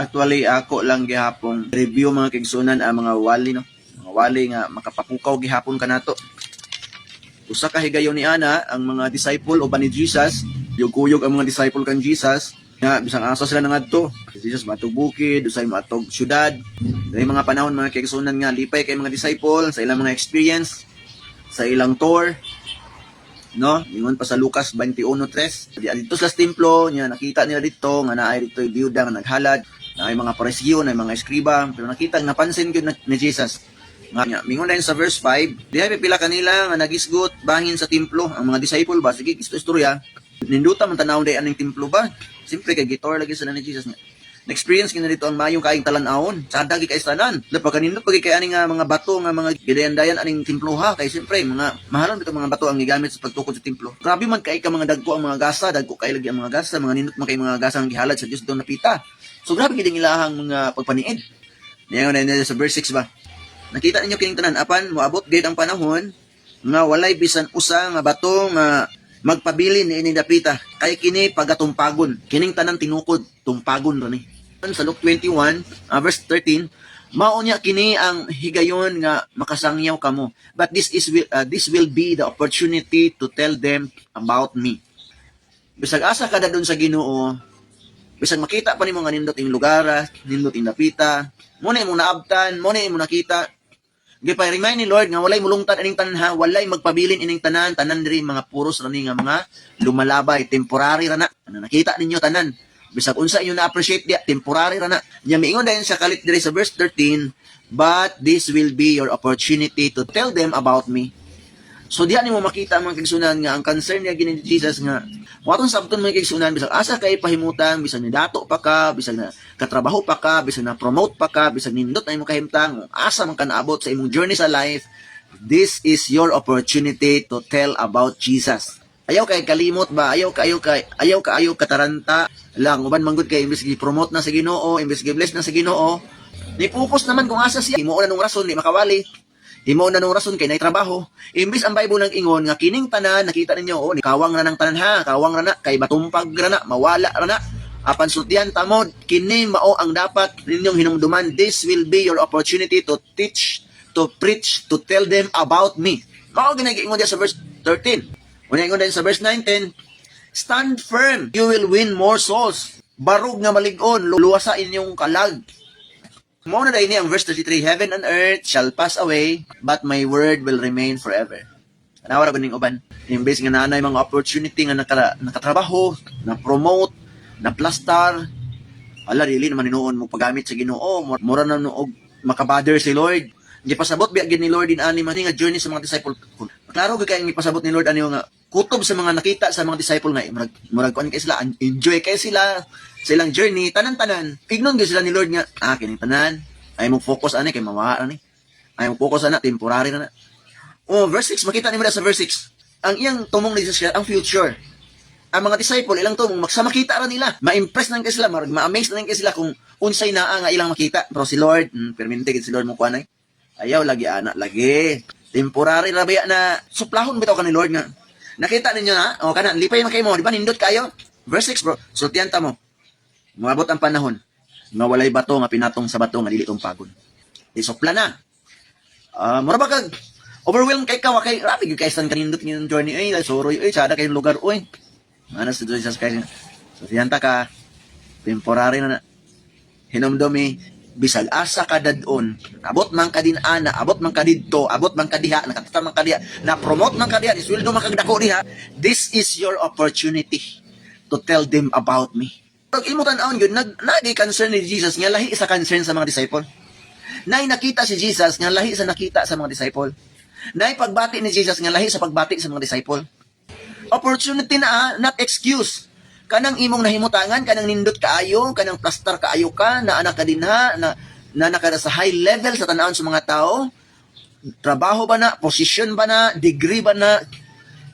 Actually, ako lang gihapon review mga kaigsunan ang mga wali, no? Mga wali nga makapapukaw gihapon kanato. Usa ka higayon ni ana ang mga disciple o ba ni Jesus, yug-kuyog ang mga disciple kan Jesus, nga bisang asa sila nangadto. Jesus matog bukid, usay matog syudad. Dahil mga panahon mga kaigsunan nga lipay kay mga disciple sa ilang mga experience, sa ilang tour, no? Ingon pa sa Lucas 21:3. Dito sa templo niya nakita nila dito nga naay dito yung biyuda nga naghalad, naay mga pariseo, naay mga eskriba, pero nakita napansin gyud ni Jesus. Nga mingon din sa verse 5, dihay pila kanila nga nagisgot bangin sa templo ang mga disciple ba sige istorya. Ninduta man tanaw day aning templo ba? Siyempre kay gitor lagi sila ni Jesus. Na-experience kina dito ang mayong kaing talan-awon. Sada gi kay tanan. Dapat kanindot pagi kay aning mga bato nga mga gidayan-dayan aning templo ha kay siyempre mga mahalon bitaw mga bato ang gigamit sa pagtukod sa templo. Grabe man kay ka mga dagko ang mga gasa, dagko kay lagi ang mga gasa, mga nindot man kay mga gasa ang gihalad sa Dios daw napita. So grabe gid ilahang mga pagpaniid. Niya na sa verse 6 ba. Nakita ninyo kining tanan apan moabot gid ang panahon nga walay bisan usa nga bato nga magpabilin ni ining dapita kay kini pagatumpagon kining tanan tinukod tumpagon ron ni sa Luke 21 verse 13 mao niya kini ang higayon nga makasangyaw kamo but this will be the opportunity to tell them about me. Bisag asa kada dun sa Ginoo, bisag makita pa nimo nga nindot ing lugar, nindot ing dapita, mo na imong naabtan, mo na imong nakita. Gipay-remind ni Lord nga walay mulungtad ining tanan ha, walay magpabilin ining tanan diri mga puros rani nga mga lumalabay, temporary ra na. Ano nakita ninyo tanan? Bisag unsa inyo na-appreciate dia, temporary ra na. Nya miingon dayon sa kalit diri sa verse 13, but this will be your opportunity to tell them about me. So diha nimo makita mga kaigsunan nga ang concern niya gini ni Jesus nga watong sabton mga kaigsunan bisag asa kay pahimutan, bisag ni dato pa ka, bisag na katrabaho pa ka, bisag na promote pa ka, bisag nindot na imong kahimtang, asa man ka naabot sa imong journey sa life, this is your opportunity to tell about Jesus. Ayaw kay kalimot ba, ayaw ka kataranta lang uban manggod kay imbes gi-promote na sa Ginoo, imbes gi-bless na sa Ginoo, ni focus naman kung asa siya, imo na nung rason di makawali. Imo na nung rason kay nay trabaho. Imbis ang Bible nang ingon nga kining tanan nakita ninyo oh ni kawang na ng tanan ha, kawang ra na kay batumpag ra na, mawala ra na. Apan sultihan tamod kini mao ang dapat ninyong hinumduman. This will be your opportunity to teach, to preach, to tell them about me. Mao ginagiingon dia sa verse 13. Unya ingon din sa verse 19, stand firm, you will win more souls. Barug nga malig-on, luwasa inyong kalag. Mao na ini ang verse 33, heaven and earth shall pass away, but my word will remain forever. Anawara ganing uban. Imbes nga naanay mga opportunity nga nakatrabaho, na promote, na plastar, ala dili naman hinuon mo paggamit sa Ginoo, mura na og makabother si Lord. Di pasabot biya gid ni Lord din ani man nga journey sa mga disciple. Klaro gyud kay ipasabot ni Lord ani nga kutob sa mga nakita sa mga disciple nga murag kuan kay sila, enjoy kay sila sa ilang journey, tanan-tanan. Ignon gyud sila ni Lord nga, kining tanan, ay mo focus ani kay mawaa ani. Ay mo focus ana temporary na. Oh, verse 6 makita nimo sa verse 6. Ang iyang tumong ni Jesus ang future. Ang mga disciple ilang tumong makita ra nila. Ma-impress nang kay sila, ma-amaze nang kay sila kung unsay naa nga ilang makita. Pero si Lord, permente gid si Lord mo kuanay. Ayaw lagi ana, lagi. Temporary ra ba na suplahon bitaw ka ni Lord nga. Nakita ninyo na, o kana lipay man kay mo, di ba nindot kayo? Verse 6 bro, sultihan ta mo. Moabot ang panahon nga walay bato nga pinatong sa bato nga dili tumpagon. Isopla na. Mura ba kag overwhelmed kay ka kay rapi gyud kay san kanindot ngin journey ay soroy ay sada kay lugar oy. Ana sa Jesus Christ. Sultihan ta ka. Temporary na hinumdumi bisag asa ka dadon, abot man ka din ana, abot man ka didto, abot man ka diha, nakatata man ka diha, na promote man ka diha, isweldo man kagdako diha. This is your opportunity to tell them about me. Pag imo tan-awon gyud nagi concern ni Jesus nga lahi sa concern sa mga disciple. Nay nakita si Jesus nga lahi sa nakita sa mga disciple. Nay pagbati ni Jesus nga lahi sa pagbati sa mga disciple. Opportunity na not excuse. Kanang imong nahimutangan, kanang nindot kaayo, kanang plastar kaayo ka, na anak ka din ha, na nakada sa high level sa tanawon sa mga tao, trabaho ba na, position ba na, degree ba na,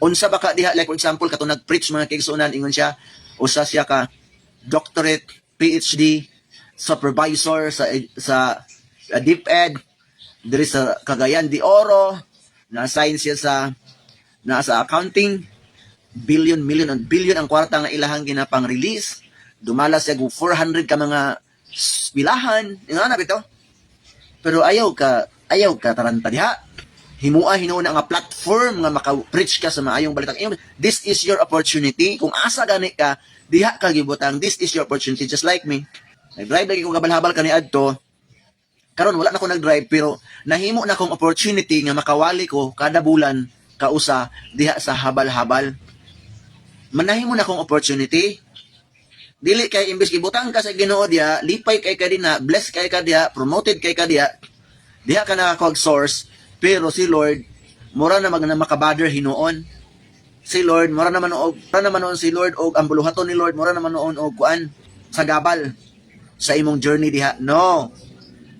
unsa ba ka diha, like for example, kato nag-preach mga kaigsunan, ingon siya, usa siya ka, doctorate, PhD, supervisor sa DepEd, diri sa Cagayan de Oro, na-assign siya sa accounting, billion, million, and billion ang kwarta nga ilahang ginapang release. Dumala siya 400 ka mga pilahan, nga na bitaw. Pero ayaw ka taranta diha. Himua hinuon nga platform nga maka-preach ka sa maayong balita. This is your opportunity. Kung asa gani ka, diha ka gibutang. This is your opportunity, just like me. Nag-drive lagi ko kabal-habal kani adto. Karon wala na ko nag-drive pero nahimo na kong opportunity nga makawali ko kada bulan kausa diha sa habal-habal. Manahimo na kong opportunity. Dili kay imbes gibutang ka sa Ginoo diha, lipay kay ka dinha, bless kay ka diha, promoted kay ka diha. Diha ka na source, pero si Lord mura na makabader hinuon. Si Lord mura naman noon si Lord og ang buluhaton ni Lord mura naman noon og kuan sa gabal sa imong journey diha. No.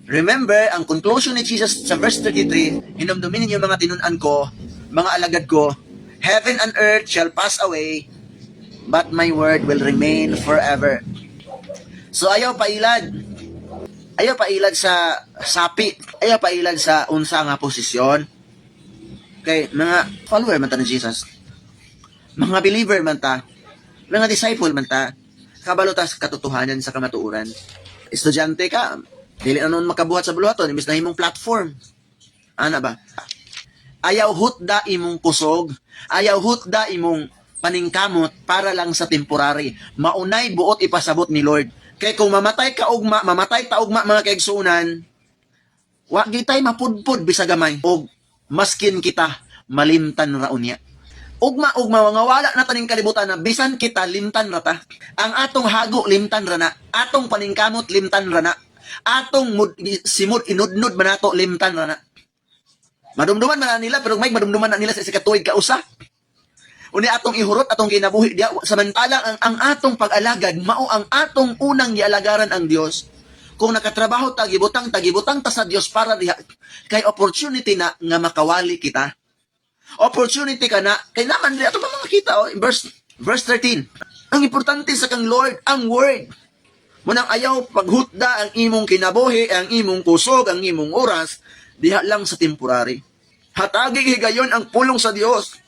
Remember, ang conclusion ni Jesus sa verse 33, hinumdumin ninyo mga tinun-an ko, mga alagad ko, heaven and earth shall pass away, but my word will remain forever. So ayaw pailad sa sapi, ayaw pailad sa unsa nga posisyon. Okay, mga follower man ta ni Jesus, mga believer man ta, mga disciple man ta, kabalo ta sa katotohanan sa kamatuoran. Estudyante ka, dili na noon makabuhat sa buluhaton, imbis na himong platform. Ana ba? Ayaw hutda imong kusog, ayaw hutda imong paningkamot para lang sa temporary. Maunay buot ipasabot ni Lord. Kay kung mamatay ta ugma mga kaigsuunan, wa gitay mapudpud bisag gamay og maskin kita malimtan ra unya. Ugma nga wala na taning kalibutan na bisan kita limtan ra ta. Ang atong hago limtan ra na, atong paningkamot limtan ra na, atong simod inudnod manato limtan ra na. Madumduman man nila pero may madumduman na nila sa sikatuig kausa. Uni atong ihurot atong kinabuhi diya samantalang ang atong pag-alagad mao ang atong unang gialagaran ang Dios. Kung nakatrabaho ta gibutang ta sa Dios para diha kay opportunity na nga makawali kita. Opportunity ka na kay naman diha ato mga kita verse 13. Ang importante sa kang Lord ang word. Munang ayaw paghutda ang imong kinabuhi, ang imong kusog, ang imong oras diha lang sa temporary. Hataging higayon ang pulong sa Dios.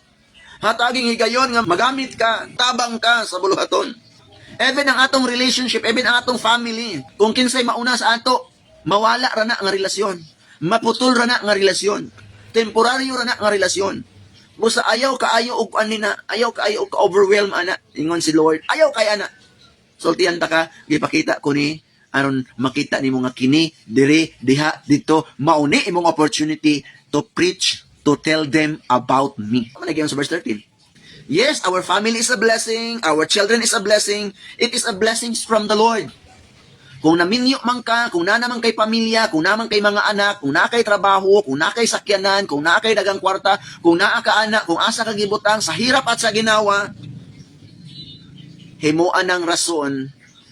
Hataging higayon nga magamit ka, tabang ka sa buluhaton. Even ang atong relationship, even ang atong family, kung kinsay mauna sa ato, mawala ra na nga relasyon. Maputol ra na nga relasyon. Temporaryo ra na nga relasyon. Busa ayaw kaayo og anina, ayaw kaayo og overwhelm ana, ingon si Lord. Ayaw kay ana. Sultihan ta ka, gipakita ko ni aron makita nimo nga kini dire diha dito mauni imong opportunity to preach, to tell them about me. Ano nagyan sa verse 13? Yes, our family is a blessing, our children is a blessing, it is a blessing from the Lord. Kung naminyo man ka, kung na naman kay pamilya, kung naman kay mga anak, kung na kay trabaho, kung na kay sakyanan, kung na kay dagang kwarta, kung naa ka anak, kung asa ka gibutang, sa hirap at sa ginawa, himuan ng rason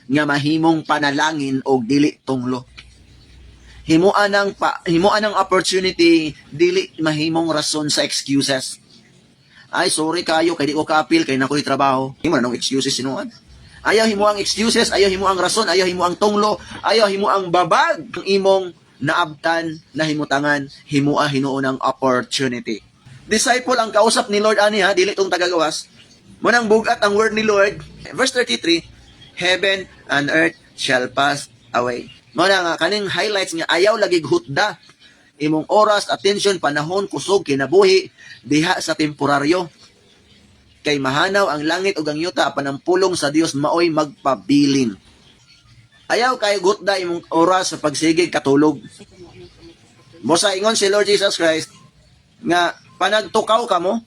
nga mahimong panalangin o dili tunglo. Himuan ng opportunity, dili mahimong rason sa excuses. Ay, sorry kayo, kay di ko ka-appeal, kay nako'y trabaho. Himo na ng excuses sinuan. Ayaw himo ang excuses, ayaw himo ang rason, ayaw himo ang tunglo, ayaw himo ang babag ng imong naabtan, na himutangan, himua hinuon ang opportunity. Disciple ang kausap ni Lord ani ha, dili tong tagagawas. Munang bugat ang word ni Lord. Verse 33, heaven and earth shall pass away. Muna nga, kaning highlights nga, ayaw lagi hutda. Imong oras, attention, panahon, kusog, kinabuhi, diha sa temporaryo. Kay mahanaw ang langit o ang yuta, panampulong sa Dios maoy magpabilin. Ayaw kay hutda imong oras sa pagsigig katulog. Busa ingon si Lord Jesus Christ, nga panagtukaw ka mo,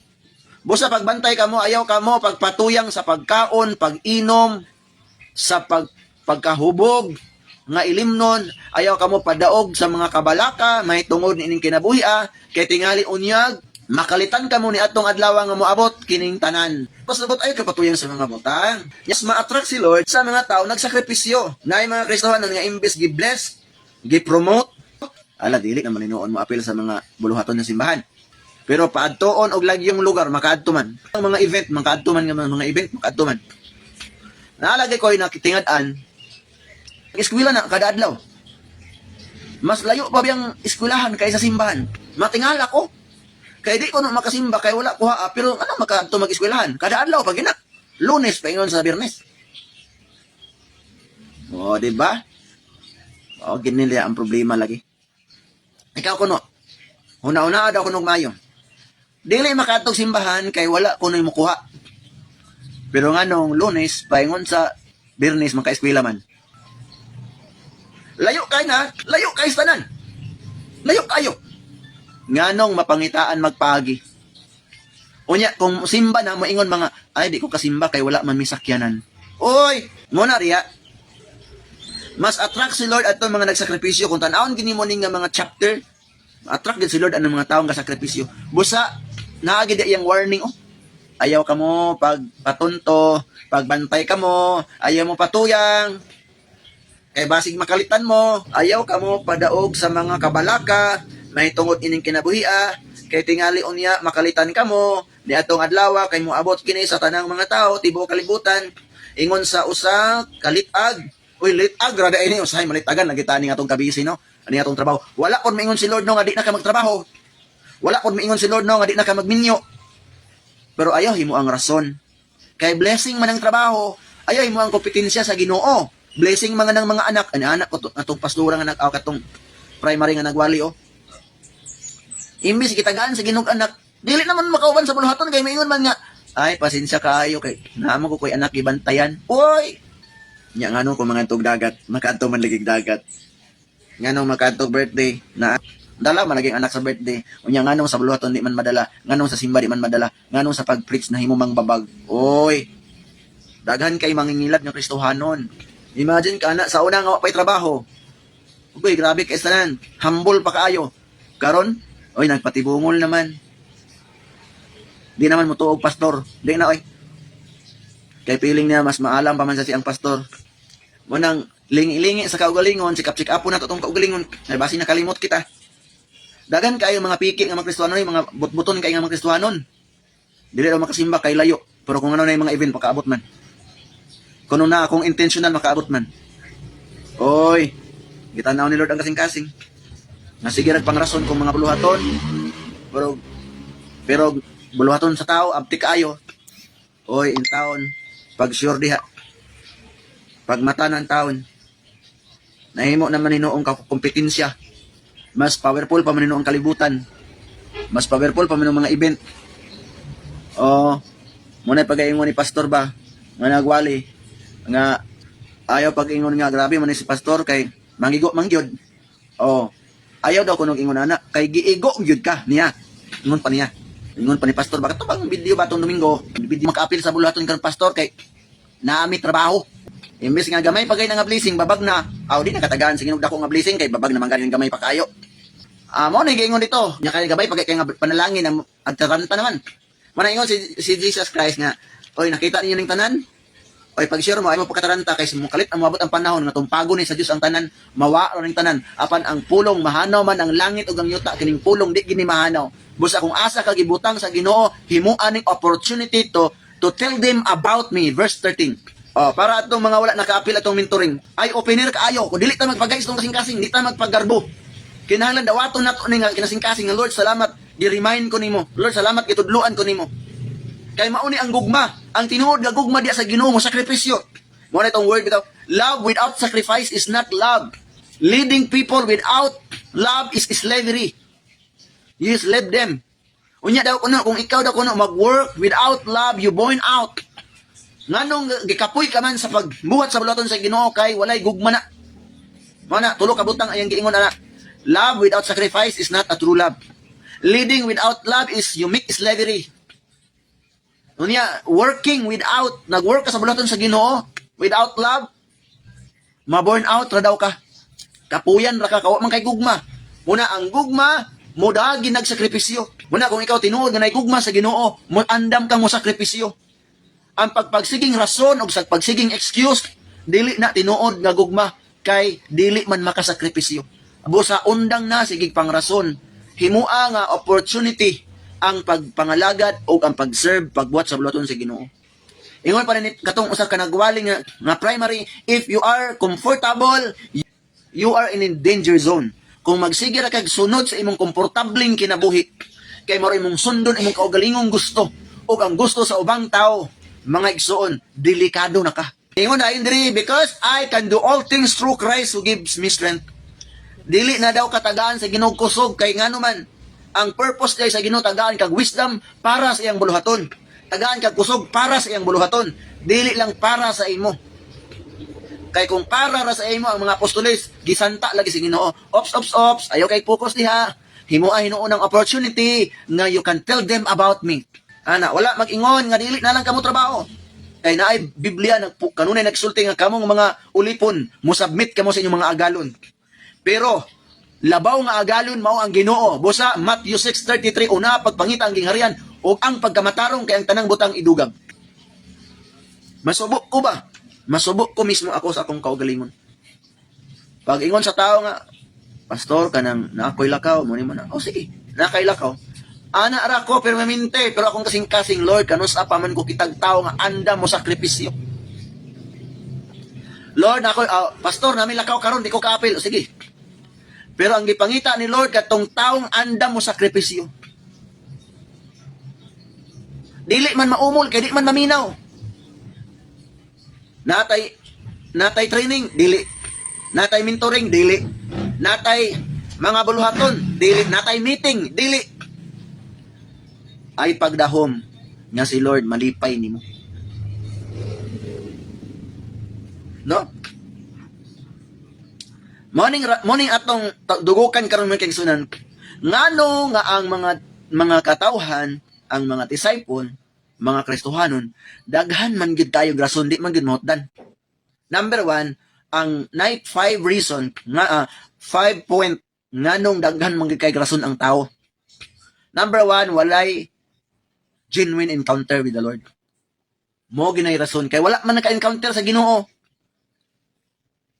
busa pagbantay ka mo, ayaw ka mo pagpatuyang sa pagkaon, pag-inom, sa pagkahubog, nga ilimnon, ayaw ka mo padaog sa mga kabalaka, may tungod ni ining kinabuhi kay tingali unyag, makalitan ka mo ni atong adlaw nga moabot kining tanan. Pasabot ay kapatuyang sa mga butang. Yes, ma-attract si Lord sa mga tao nagsakripisyo. Naay mga Kristohanon nga imbes gi-bless, gi-promote, ala dili naman hinuon mo apil sa mga buluhaton ng simbahan. Pero paadtoon og lagyong lugar makaadto man. Ang mga event makaadto man nga mga event makaadto man. Naalagay ko ay nakitingad-an eskwela na kada adlaw. Mas layo pa biyang eskwelahan kaysa simbahan. Matingala ko. Kaya di ko na makasimba kaya wala ko pero ano makaadto mag-eskwelahan? Kada adlaw pag ina. Lunes pa ingon sa Biyernes. O, di ba? O, ginilya ang problema lagi. Ikaw kuno, una-una daw kuno mayo. Dili makatog simbahan kay wala kuno mukuha. Pero nga nung Lunes, paingon sa Birnes, maka-eskwela man. Layo kay tanan. Layo kayo. Nganong mapangitaan magpagi. Unya, kung simba na, maingon mga, ay, di ko kasimba kay wala man misakyanan. Oy, muna riya. Mas attract si Lord ato mga nagsakripisyo. Kung tanawon gini mo nga mga chapter, attract din si Lord ang mga taong kasakripisyo. Busa, naagid iyang warning, oh. Ayaw ka mo pag patunto, pagbantay ka mo, ayaw mo patuyang, kay basig makalitan mo, ayaw ka mo padaog sa mga kabalaka, may tungod ining kinabuhia, kay tingali unya makalitan ka mo, di atong adlaw kay mo abot kini sa tanang mga tao, tibuok kalibutan, ingon sa usa kalitag, uy litag rada ini usahay malitagan nagitani atong kabisi no, ani atong trabaho. Wala kon maingon si Lord no nga di na ka magtrabaho. Wala kon maingon si Lord no nga di na ka magminyo. Pero ayaw himo ang rason. Kay blessing man ang trabaho, ayaw himo ang kompetensya sa Ginoo. Blessing mga ng mga anak, anak ko atong pastora nga nag katong primary nga nagwali oh. Imbis kitagaan sa Ginoo anak, dili naman makauban sa buluhaton kay maingon man nga, ay pasensya kaayo kay naamo ko koy anak ibantayan. Oy. Nya ngano ko mga tug dagat, makaadto man ligig dagat. Nganong makaadto birthday na dala man naging anak sa birthday. Unya nganong sa buluhaton di man madala, nganong sa simba di man madala, nganong sa pag-preach na himo mang babag. Oy. Daghan kay mangingilad nga Kristohanon. Imagine ka na sa una nga pa'y trabaho. Uy, grabe kay tanan. Humble pa kaayo. Karon, oy nagpatibungol naman. Di naman mo tuog pastor. Di na oy. Kay feeling niya mas maalam pa man sa siyang pastor. Munang lingi-lingi sa kaugalingon, sikap-sikapo na to tong kaugalingon. Ay basi nakalimot kita. Dagan kayo mga piki nga mga Kristohanon, mga butbuton kay nga mga Kristohanon. Dili daw makasimba kay layo. Pero kung ano na yung mga event pakaabot man. Kung na akong intentional makaabot man. Oy, gitanaw ni Lord ang kasing-kasing. Nga sige pangrason kung mga buluhaton. Pero buluhaton sa tao, abti kaayo. Oy, in taon, pag sure diha. Pag mata ng taon, nahimo naman ninuong kompetensya. Mas powerful pa man ninuong kalibutan. Mas powerful pa man mga event. Muna pag-ingon ni pastor ba, nga nagwali, nga ayaw pag-ingon nga grabe man si pastor kay mangigo mangyod. Ayaw daw kunog ingon ana kay giigo gyud ka niya. Ingon pa niya. Ingon pa ni pastor bakit to bang video ba tong Domingo? Video maka-apil sa buluhaton karon pastor kay naami trabaho. Imbes nga gamay pagay nga blessing babag na. Di nakatagaan sa ginog dako nga blessing kay babag naman ganin gamay pa kayo. Mo ni giingon dito. Nya kay gabay pagay kay nga panalangin ang agtaranta naman. Manaingon si Jesus Christ nga, oy nakita niyo ning tanan? Oy pag-share mo ay mo pagkataranta kay mukalit ang moabot ang panahon nga tumpago ni sa Dios ang tanan, mawa ning tanan apan ang pulong mahanaw man ang langit ug ang yuta kining pulong di gini mahanaw. Busa kung asa ka gibutang sa Ginoo, himuan ning opportunity to tell them about me. Verse 13. Para atong mga wala nakaapil atong mentoring, ay opener kaayo, kung dili ta magpagais tong kasing-kasing, di ta magpagarbo. Kinahanglan dawaton nato ning kinasing-kasing nga Lord, salamat di-remind ko nimo. Lord, salamat itudluan ko nimo. Kay mauni ang gugma, ang tinuod nga gugma diya sa Ginoo mo sakripisyo. Mo na itong word bitaw, love without sacrifice is not love. Leading people without love is slavery. You slave them. Unya daw kuno kung ikaw daw kuno mag-work without love, you burn out. Nganong gikapoy ka man sa pagbuhat sa buluhaton sa Ginoo kay walay gugma na. Mana tulo ka butang ayang giingon ana. Love without sacrifice is not a true love. Leading without love is you make slavery. Unya, working without, nag-work ka sa buluhaton sa Ginoo, without love, ma-burn out ra daw ka. Kapuyan ra ka, kawa man kay gugma. Muna, ang gugma, mo dagi nagsakripisyo. Muna, kung ikaw tinuod nga gugma sa Ginoo, mo andam kang mo sakripisyo. Ang pagpagsiging rason o sa pagsiging excuse, dili na tinuod nga gugma, kay dili man makasakripisyo. Busa undang na, sigig pang rason. Himua nga opportunity, ang pagpangalagat o ang pag-serve, pagbuhat sa buluhaton sa Ginoo. Ingon pa rin katong usa ka nagwali nga primary, if you are comfortable, you are in a danger zone. Kung magsige ra kag sunod sa imong komportableng kinabuhi, kay mao imong sundon imong kaugalingong gusto o ang gusto sa ubang tao, mga igsuon, delikado na ka. Ingon na Indri, because I can do all things through Christ who gives me strength. Dili na daw katagaan sa Ginoo kusog kay ngano man ang purpose kay sa Ginoo tagaan kag wisdom para sa iyang buluhaton. Tagaan kag kusog para sa iyang buluhaton. Dili lang para sa imo. Kay kung para ra sa imo ang mga apostoles, gisanta lagi sa Ginoo. Ops, ayaw kay focus diha. Himuay hinuon ang opportunity nga you can tell them about me. Ana, wala mag-ingon nga dili na lang kamo trabaho. Kay naay Biblia kanunay nagsulti nga kamong mga ulipon, mo submit kamo sa inyong mga agalon. Pero labaw nga agalon mao ang Ginoo. Busa Matthew 6:33 una pagpangita ang gingharian ug ang pagkamatarong kay ang tanang butang idugab. Masubok ko ba? Masubok ko mismo ako sa akong kaugalingon. Pag ingon sa tao nga, pastor kanang naakoy lakaw mo ni mo na. Oh sige, nakay lakaw. Ana ra ko pero maminte pero akong kasing-kasing Lord kanus pa man ko kitag tao nga anda mo sakripisyo. Lord ako pastor nami lakaw karon di ko kaapil. O, sige. Pero ang gipangita ni Lord katong taong anda mo sakripisyo. Dili man maumol kay di man maminaw. Natay training, dili. Natay mentoring, dili. Natay mga buluhaton, dili. Natay meeting, dili. Ay pagdahom nga si Lord malipay nimo. No? Morning atong dugukan karon mga kaigsunan. Ngano nga ang mga katawhan, ang mga disciple, mga Kristohanon, daghan man gid tayo grason di man gid mahutdan. Number 1, ang night 5 reason nga 5 point nganong daghan man gid kay grason ang tao. Number 1, walay genuine encounter with the Lord. Mo ginay rason kay wala man naka-encounter sa Ginoo.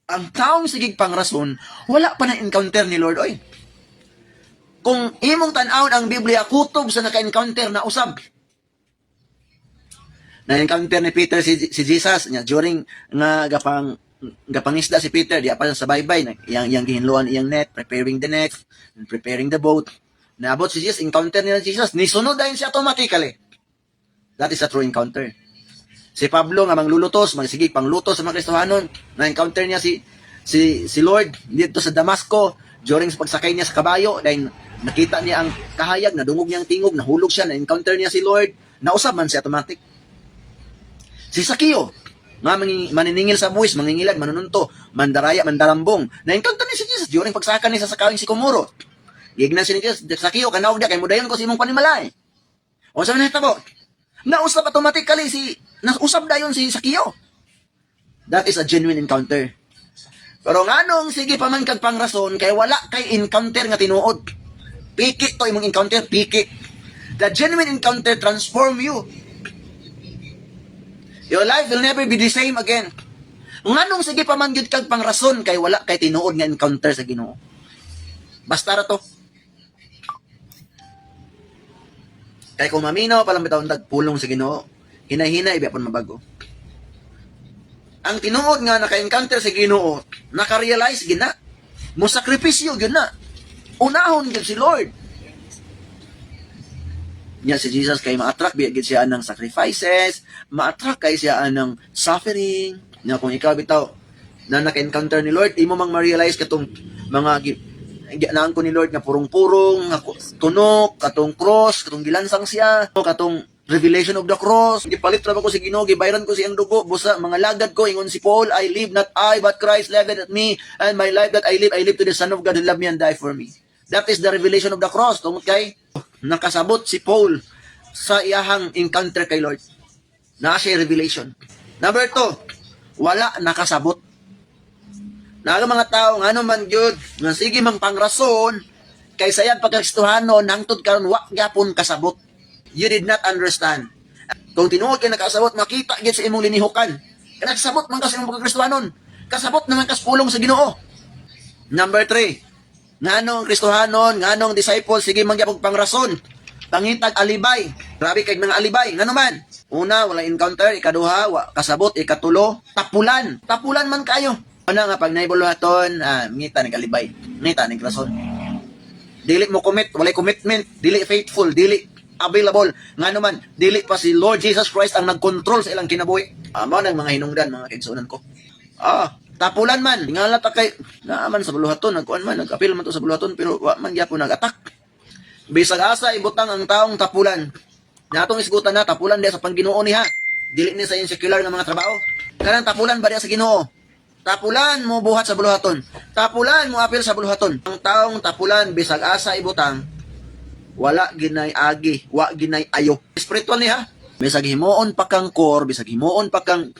Ang taong sigig pang rason, wala pa na encounter ni Lord oy. Kung imong tan-awon ang Biblia kutob sa naka-encounter na usab. Na-encounter ni Peter si Jesus nya during nga gapangisda si Peter di pa sa baybay yang gihinluan iyang net, preparing the net, and preparing the boat. Naabot si Jesus, encounter niya Jesus, nisunod dayon siya automatically. That is a true encounter. Si Pablo nga manglulutos, magsigig panglutos sa mga Kristohanon, na-encounter niya si Lord dito sa Damasco during sa pagsakay niya sa kabayo, dahil nakita niya ang kahayag, nadungog niya ang tingog, nahulog siya, na-encounter niya si Lord, nausab man siya automatic. Si Sakio, nga maniningil sa buwis, mangingilag, manununto, mandaraya, mandarambong, na-encounter niya si Jesus during pagsaka niya sa sakawing sikomoro. Gignan siya ni Jesus, Sakio, kanawag niya, kay mudayon ko si imong panimalay. O sa manita po, nausab automatically nausab dayon si Sakio. That is a genuine encounter. Pero nganong sige pa man kag pangrason kay wala kay encounter nga tinuod. Piki to imong encounter, piki. The genuine encounter transform you. Your life will never be the same again. Nganong sige pa man gyud kag pangrason kay wala kay tinuod nga encounter sa Ginoo. Basta ra to. Kay kung maminaw palang bitawon tagpulong sa Ginoo, hinay-hinay biya pon mabago. Ang tinuod nga naka-encounter sa Ginoo, naka-realize gina, mo sakripisyo gyud na. Unahon gyud si Lord. Nya si Jesus kay ma-attract biya gyud siya ng sacrifices, ma-attract kay siya ng suffering. Nya kung ikaw bitaw na naka-encounter ni Lord, imo mang ma-realize katong mga naan ko ni Lord nga purong-purong, nga tunok, katong cross, katong gilansang siya, katong revelation of the cross. Gipalit ra ba ko si Ginoo, gibayran ko siyang dugo, busa mga lagad ko ingon si Paul, I live not I but Christ liveth at me, and my life that I live to the Son of God who loved me and died for me. That is the revelation of the cross. Tungod kay nakasabot si Paul sa iyahang encounter kay Lord. Naa siya revelation. Number 2, wala nakasabot. Naga mga tao nga man gyud nga sige mang pangrason kay sayang pagkristohanon hangtod karon wa gyapon kasabot. You did not understand. Kung tinuod kay nakasabot makita gyud sa imong linihukan. Kay nakasabot man kasi imong pagkristohanon. Kasabot naman kas pulong sa Ginoo. Number 3. Nganong kristohanon, nganong disciple sige man gyapon pangrason. Pangitag alibay. Grabe kay mga alibay. Ngano man? Una, wala encounter, ikaduha, wa kasabot, ikatulo, tapulan. Tapulan man kayo. Ano nga pag naibuluhaton, ngita nag-alibay, ngita nag-rason. Dili mo commit, walay commitment, dili faithful, dili available. Nga naman, dili pa si Lord Jesus Christ ang nagkontrol sa ilang kinabuhi. Amo ng mga hinungdan, mga kaigsunan ko. Tapulan man, ingala ta kay naaman sa buluhaton, nagkuan man, nag-apil man to sa buluhaton, pero wa man gyapon nag-attack. Bisag asa ibutang ang taong tapulan. Natong isgutan na tapulan diya sa Panginoon niya. Dili ni sa secular nga mga trabaho. Kanang tapulan ba diya sa Ginoo? Tapulan mo buhat sa buluhaton. Tapulan mo apil sa buluhaton. Ang taong tapulan bisag asa ibutang wala ginay agi, wa ginay ayo. Spiritual niya. Bisag himuon pa kang core, bisag himuon pa kang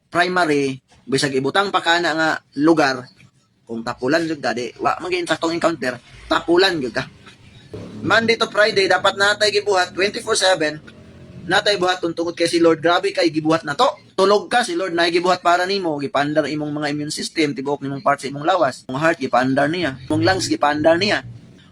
primary, bisag ibutang pa kana nga lugar. Kung tapulan jud gadi, wa maging saktong encounter, tapulan jud ka. Monday to Friday dapat natay gibuhat 24/7. Natay buhat tungod kay si Lord, grabe kay gibuhat na to. Tulog ka, si Lord na gibuhat para nimo, gipandar imong mga immune system, tibuok nimong parts sa imong lawas. Imong heart gipandar niya, imong lungs gipandar niya.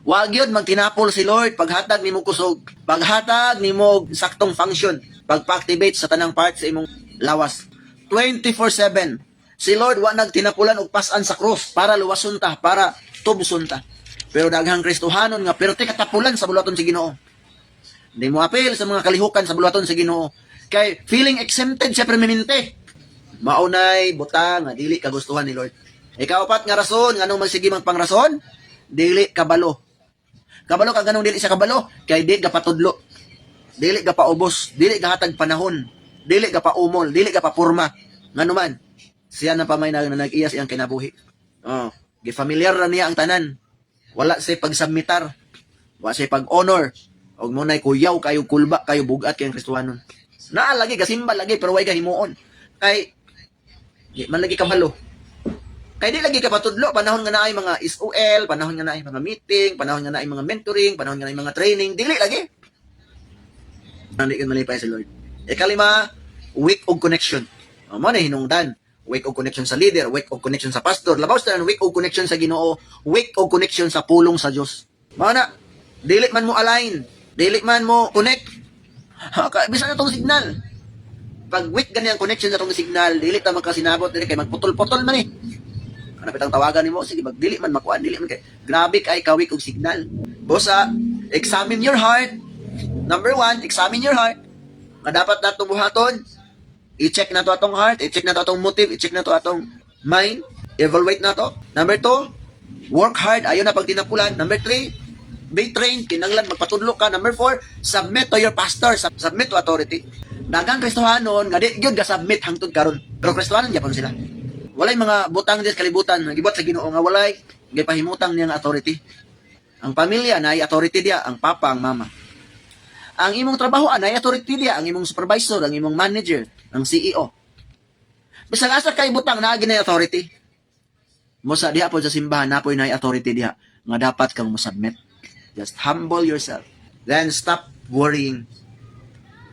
Wag yun magtinapol si Lord paghatag nimo kusog, paghatag nimo saktong function, pagpa-activate sa tanang parts sa imong lawas. 24/7. Si Lord wa nagtinapulan og pas-an sa cross para luwason ta, para tubson ta. Pero daghang Kristohanon nga perti katapulan sa buluhaton si Ginoo. Hindi mo apil sa mga kalihukan sa buluhaton sa Ginoo. Kay feeling exempted siya permanente. Maunay butang nga dili kagustuhan ni Lord. Ikaapat nga rason nganong magsige mang pangrason, dili kabalo. Kabalo ka ganong dili siya kabalo kay di ka patudlo. Dili ka paubos, dili ka hatag panahon, dili ka pa umol, dili ka pa porma. Nganuman siya na pa may nag-iyas iyang kinabuhi. Gifamiliar ra niya ang tanan. Wala siya pagsubmitar, wala siya pag-honor. Og mo nay kuyaw kayo kulba kayo bugat kayong Kristohanon. Naa lagi gasimba lagi pero way ka himuon. Kay di man lagi kabalo. Kay di lagi ka patudlo panahon nga naay mga SOL, panahon nga naay mga meeting, panahon nga naay mga mentoring, panahon nga naay mga training, dili lagi. Nandi kan malipay sa Lord. Ikalima, weak og connection. Mo na hinungdan. Weak og connection sa leader, weak og connection sa pastor. Labaw sa weak og connection sa Ginoo, weak og connection sa pulong sa Dios. Mao na, dili man mo align, dili man mo connect. Bisan na tong signal. Pag weak gani ang connection sa tong signal, dili ta magkasinabot, dili kay magputol-putol man Ano pitang tawagan nimo? Sige, dili man makuan, dili man kay. Grabe kay ka weak og signal. Bosa, examine your heart. Number 1, examine your heart. Nga dapat natong buhaton. I-check na to atong heart, i-check na to atong motive, i-check na to atong mind, evaluate na to. Number 2, work hard, ayaw na pagtinapulan. Number 3, be trained, kinanglan magpatudlo ka. Number 4, submit to your pastor, submit to authority. Daghang Kristohanon, nga di gyud ga-submit hangtod karon. Pero Kristohanon gyapon sila. Walay mga butang dis kalibutan, gibot sa Ginoo nga walay gipahimutang niya nga authority. Ang pamilya na authority dia, ang papa, ang mama. Ang imong trabaho anay authority dia, ang imong supervisor, ang imong manager, ang CEO. Bisag asa kay butang naa ginay authority. Mo sa diha po sa simbahan napoy nay authority diha nga dapat kang mo-submit. Just humble yourself. Then stop worrying.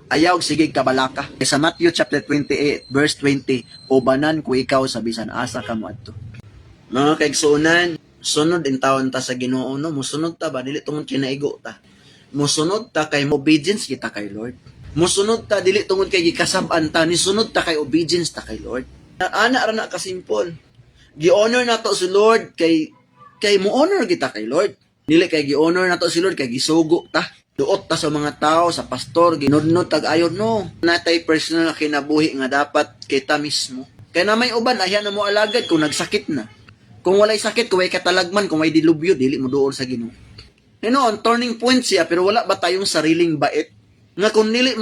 Ayaw sige kabalaka. Sa Matthew chapter 28 verse 20, ubanan ko ikaw sa bisan asa ka mo adto. Mga kaigsuonan, sunod in taon ta sa Ginoo no, musunod ta ba dili tungod kinaigo ta. Musunod ta kay obedience kita kay Lord. Musunod ta dili tungod kay gikasab-an ta, ni sunod ta kay obedience ta kay Lord. Ana ra na kasimpol. Gi-honor nato si Lord kay mo honor kita kay Lord. Dili kay gi-honor nato si Lord kay gisugo ta. Duot ta sa mga tao, sa pastor, ginudnod tag-ayon no. Natay personal na kinabuhi nga dapat kita mismo. Kay na may uban ahya na mo alagad kung nagsakit na. Kung walay sakit, kung way katalagman, kung may dilubyo, dili mo duol sa Ginoo. On turning point siya pero wala ba tayong sariling bait? Nga kung dili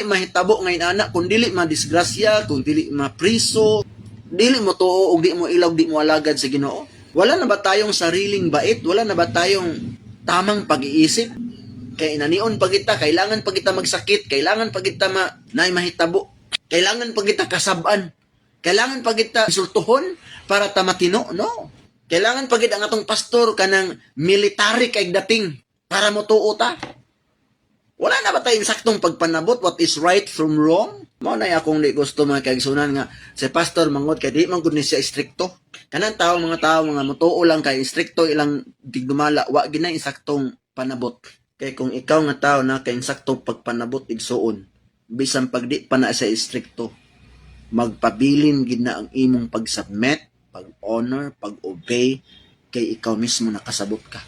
mahitabo ngayon anak, kung dili madisgrasya, kung dili mapriso, dili mo tuo ug di mo ilaw, di mo alagad sa Ginoo. Wala na ba tayong sariling bait? Wala na ba tayong tamang pag-iisip? Kay nanion pa kita, kailangan pa kita magsakit, kailangan pa kita mahitabo, kailangan pa kita kasab-an, kailangan pa kita insultuhon para ta matino, no? Kailangan pa gid ang atong pastor kanang military kay dating para mo tuo ta. Wala na ba tayong saktong pagpanabot what is right from wrong? Mao na akong di gusto mga kaigsunan nga si pastor mangod kay di man gud ni siya istrikto. Kanang mga tao mga mutuo lang kay istrikto ilang digdumala wa ginay saktong panabot. Kay kung ikaw nga tao na kay saktong pagpanabot igsuon, bisan pag di pa na siya istrikto, magpabilin gid na ang imong pag-submit, pag-honor, pag-obey kay ikaw mismo nakasabot ka.